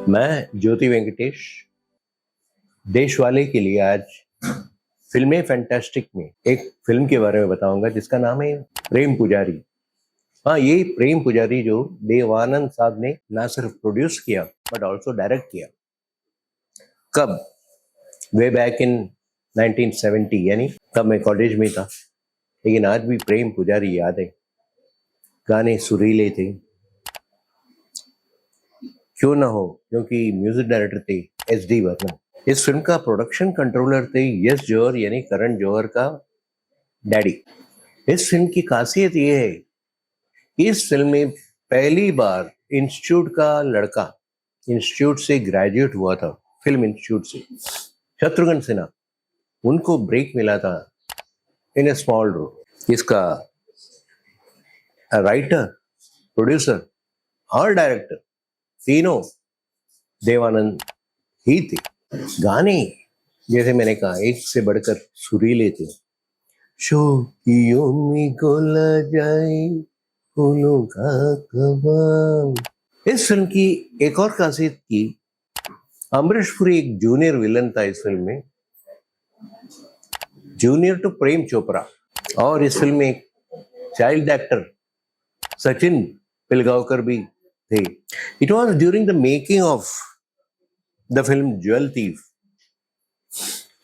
मैं ज्योति वेंकटेश देश वाले के लिए आज फिल्में फैंटास्टिक में एक फिल्म के बारे में बताऊंगा जिसका नाम है प्रेम पुजारी। हाँ, ये प्रेम पुजारी जो देवानंद साहब ने ना सिर्फ प्रोड्यूस किया बट ऑल्सो डायरेक्ट किया। कब? वे बैक इन 1970, यानी तब मैं कॉलेज में था, लेकिन आज भी प्रेम पुजारी याद है। गाने सुरीले थे, क्यों ना हो, क्योंकि म्यूजिक डायरेक्टर थे SD बर्मन। इस फिल्म का प्रोडक्शन कंट्रोलर थे यश जौहर, यानी करण जौहर का डैडी। इस फिल्म की खासियत यह है कि इस फिल्म में पहली बार इंस्टीट्यूट का लड़का, इंस्टीट्यूट से ग्रेजुएट हुआ था, फिल्म इंस्टीट्यूट से, शत्रुघ्न सिन्हा, उनको ब्रेक मिला था इन ए स्मॉल रोल। इसका राइटर, प्रोड्यूसर और डायरेक्टर तीनों देवानंद ही थे। गाने जैसे मैंने कहा एक से बढ़कर सुरीले थे। शोकियों में गोला जाए फूलों का कबाब। इस फिल्म की एक और खासियत की, अमरीश पुरी एक जूनियर विलन था इस फिल्म में, जूनियर टू प्रेम चोपड़ा। और इस फिल्म में एक चाइल्ड एक्टर सचिन पिलगांवकर भी थे। It was during the making of the film Jewel Thief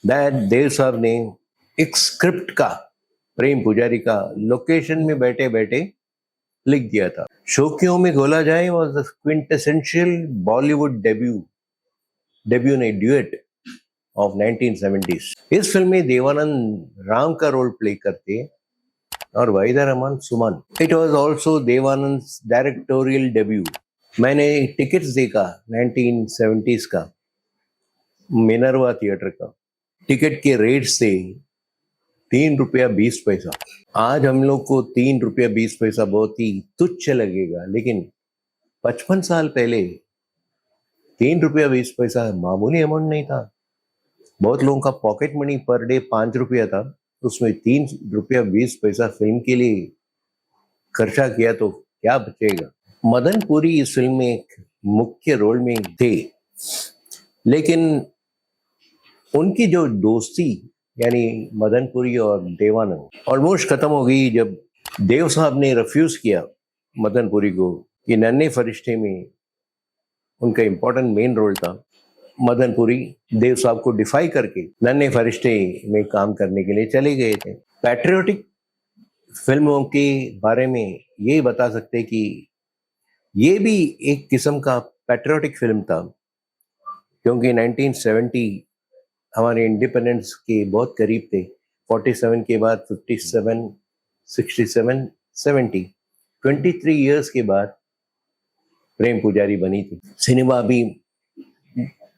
that Dev sahab ने एक स्क्रिप्ट का, प्रेम पुजारी का, लोकेशन में बैठे बैठे लिख दिया था। शोकियों में गोला जाए was the quintessential Bollywood debut ने ड्यूएट ऑफ 1970s। इस फिल्म में देवानंद राम का रोल प्ले करते और Waheeda Rehman Suman. It was also Dev Anand directorial debut. मैंने टिकट्स देखा 1970s का, मिनरवा थिएटर का। टिकट के रेट से ₹3.20। आज हम लोग को ₹3.20 बहुत ही तुच्छ लगेगा, लेकिन 55 साल पहले ₹3.20 मामूली अमाउंट नहीं था। बहुत लोगों का पॉकेट मनी पर डे ₹5 था, उसमें ₹3.20 फिल्म के लिए खर्चा किया तो क्या बचेगा। मदन पुरी इस फिल्म में एक मुख्य रोल में थे, लेकिन उनकी जो दोस्ती, यानी मदन पुरी और देवानंद, ऑलमोस्ट खत्म हो गई जब देव साहब ने रिफ्यूज किया मदन पुरी को कि नन्हे फरिश्ते में उनका इंपॉर्टेंट मेन रोल था। मदन पुरी देव साहब को डिफाई करके नन्हे फरिश्ते में काम करने के लिए चले गए थे। पैट्रियोटिक फिल्मों के बारे में ये बता सकते कि ये भी एक किस्म का पैट्रियोटिक फिल्म था, क्योंकि 1970 हमारे इंडिपेंडेंस के बहुत करीब थे। 47 के बाद 57, 67, 70, 23 इयर्स के बाद प्रेम पुजारी बनी थी। सिनेमा भी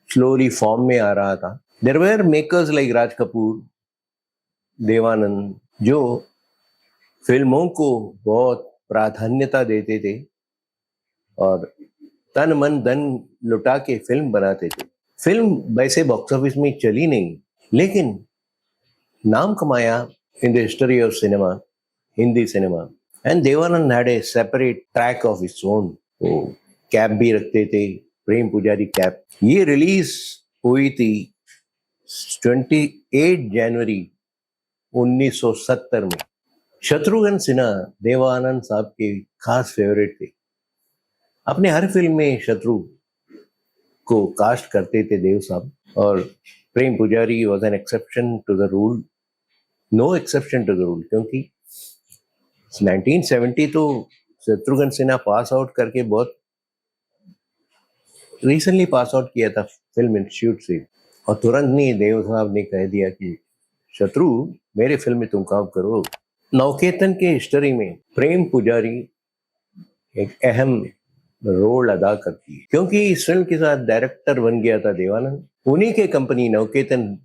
स्लोली फॉर्म में आ रहा था। There were makers like Raj Kapoor, Devanand, जो फिल्मों को बहुत प्राधान्यता देते थे और तन मन धन लुटा के फिल्म बनाते थे। फिल्म वैसे बॉक्स ऑफिस में चली नहीं, लेकिन नाम कमाया in the history of cinema, Hindi cinema. And Dev Anand had a separate track of his own. वो कैप भी रखते थे, प्रेम पुजारी कैप। ये रिलीज हुई थी 28 जनवरी 1970 में। शत्रुघ्न सिन्हा देवानंद साहब के खास फेवरेट थे। अपने हर फिल्म में शत्रु को कास्ट करते थे देव साहब, और Prem Pujari was an exception to the rule, no exception to the rule, क्योंकि 1970 तो शत्रुघ्न सिन्हा पास आउट करके, बहुत रिसेंटली पास आउट किया था फिल्म इंस्टीट्यूट से, और तुरंत नहीं देव साहब ने कह दिया कि शत्रु मेरे फिल्म में तुम काम करो। नवकेतन के हिस्ट्री में प्रेम पुजारी एक अहम रोल अदा करती है, क्योंकि इस फिल्म के साथ डायरेक्टर बन गया था देवानंद, उन्हीं के कंपनी नवकेतन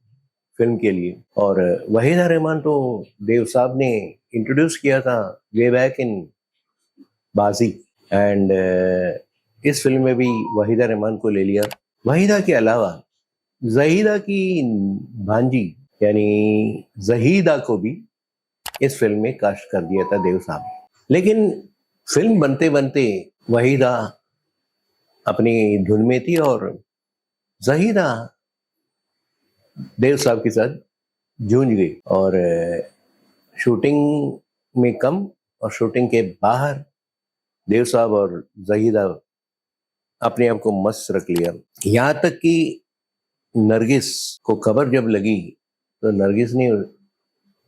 फिल्म के लिए। और वहीदा रहमान तो देव साहब ने इंट्रोड्यूस किया था वे बैक इन बाजी, एंड इस फिल्म में भी वहीदा रहमान को ले लिया। वहीदा के अलावा जहीदा की भांजी यानी जहीदा को भी इस फिल्म में कास्ट कर दिया था देव साहब। लेकिन फिल्म बनते बनते वहीदा अपनी धुन में थी और जहीरा देव साहब के साथ जूझ गई। और शूटिंग में कम और शूटिंग के बाहर देव साहब और जहीरा अपने आप को मस्त रख लिया। यहाँ तक कि नरगिस को खबर जब लगी तो नरगिस ने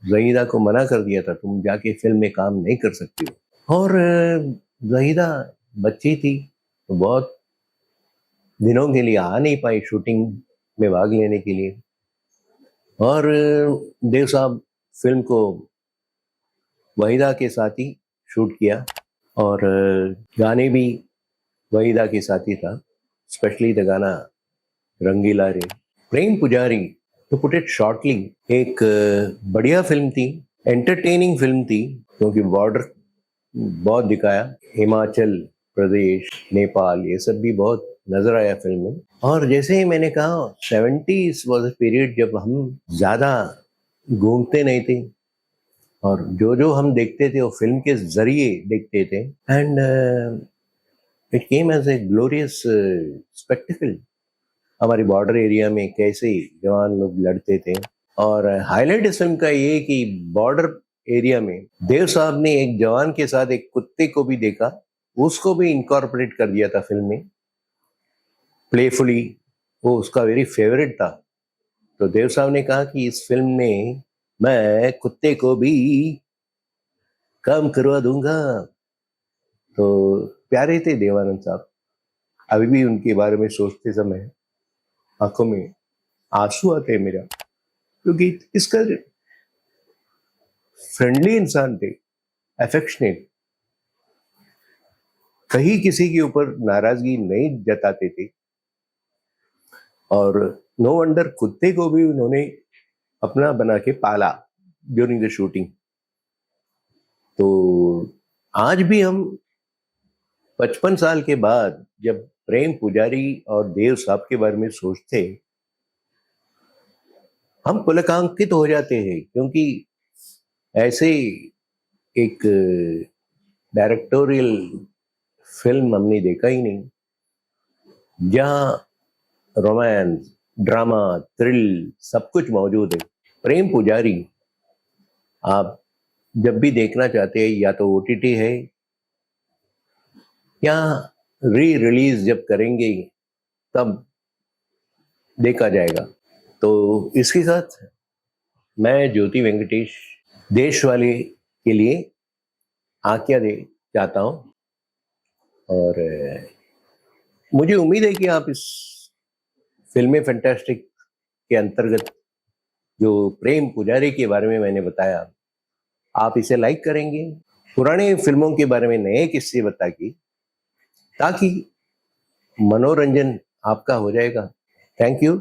जहीरा को मना कर दिया था, तुम जाके फिल्म में काम नहीं कर सकती हो। और जहीरा बच्ची थी तो बहुत दिनों के लिए आ नहीं पाई शूटिंग में भाग लेने के लिए। और देव साहब फिल्म को वहीदा के साथ ही शूट किया और गाने भी वहीदा के साथ ही था, स्पेशली द गाना रंगीला रे। प्रेम पुजारी, टू पुट इट शॉर्टली, एक बढ़िया फिल्म थी, एंटरटेनिंग फिल्म थी, क्योंकि बॉर्डर बहुत दिखाया, हिमाचल प्रदेश, नेपाल, ये सब भी बहुत नजर आया फिल्म में। और जैसे ही मैंने कहा 70s वॉज अ पीरियड जब हम ज्यादा घूमते नहीं थे और जो जो हम देखते थे वो फिल्म के जरिए देखते थे। And it came as a glorious spectacle. हमारे बॉर्डर एरिया में कैसे जवान लोग लड़ते थे। और हाईलाइट इस फिल्म का ये कि बॉर्डर एरिया में देव साहब ने एक जवान के साथ एक कुत्ते को भी देखा, उसको भी इनकॉर्पोरेट कर दिया था फिल्म में प्लेफुली। वो उसका वेरी फेवरेट था। तो देव साहब ने कहा कि इस फिल्म में मैं कुत्ते को भी काम करवा दूंगा। तो प्यारे थे देवानंद साहब। अभी भी उनके बारे में सोचते समय आंखों में आंसू आते हैं मेरा, क्योंकि इसका फ्रेंडली इंसान थे, अफेक्शनेट, कहीं किसी के ऊपर नाराजगी नहीं जताते थे। और नो वंडर कुत्ते को भी उन्होंने अपना बना के पाला ड्यूरिंग द शूटिंग। तो आज भी हम 55 साल के बाद जब प्रेम पुजारी और देव साहब के बारे में सोचते हम पुलकांकित हो जाते हैं, क्योंकि ऐसे एक डायरेक्टोरियल फिल्म हमने देखा ही नहीं जहां रोमांस, ड्रामा, थ्रिल सब कुछ मौजूद है। प्रेम पुजारी आप जब भी देखना चाहते हैं या तो ओटीटी है या री रिलीज जब करेंगे तब देखा जाएगा। तो इसके साथ मैं ज्योति वेंकटेश देश वाले के लिए आज्ञा दे चाहता हूं। और मुझे उम्मीद है कि आप इस फिल्में फैंटास्टिक के अंतर्गत जो प्रेम पुजारी के बारे में मैंने बताया, आप इसे लाइक करेंगे, पुराने फिल्मों के बारे में नए किस्से बता के, ताकि मनोरंजन आपका हो जाएगा। Thank you.